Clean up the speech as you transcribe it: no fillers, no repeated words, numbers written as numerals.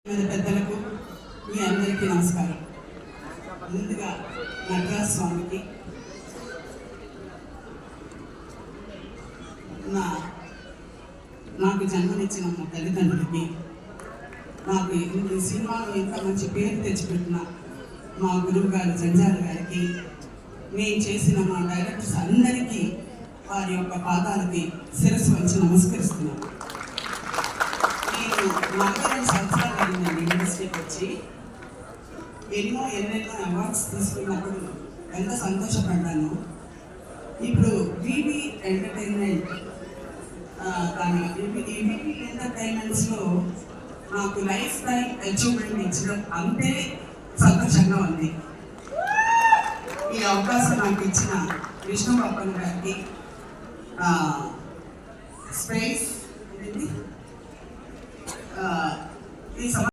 పెద్దలకు మీ అందరికీ నమస్కారం. ముందుగా నటరాజ స్వామికి నాకు జన్మనిచ్చిన మా తల్లిదండ్రులకి, నాకు ఈ సినిమాలో ఇంత మంచి పేరు తెచ్చిపెట్టిన మా గురువు గారు జంజాల గారికి, నేను చేసిన మా డైరెక్టర్స్ అందరికీ వారి యొక్క పాదాలకి శిరస్సు వంచి నమస్కరిస్తున్నాను. నేను 42 సంవత్సరాలు అయిందండి ఇండస్ట్రీకి వచ్చి. ఎన్నెన్నో అవార్డ్స్ తీసుకున్నప్పుడు ఎంత సంతోషపడ్డాను. ఇప్పుడు బీబీ ఎంటర్టైన్మెంట్ ఎంటర్టైన్మెంట్స్లో నాకు లైఫ్ టైం అచీవ్మెంట్ ఇచ్చడం అంతే సంతోషంగా ఉంది. ఈ అవకాశం నాకు ఇచ్చిన విష్ణు బాబన్ గారికి, స్పేస్ ఈ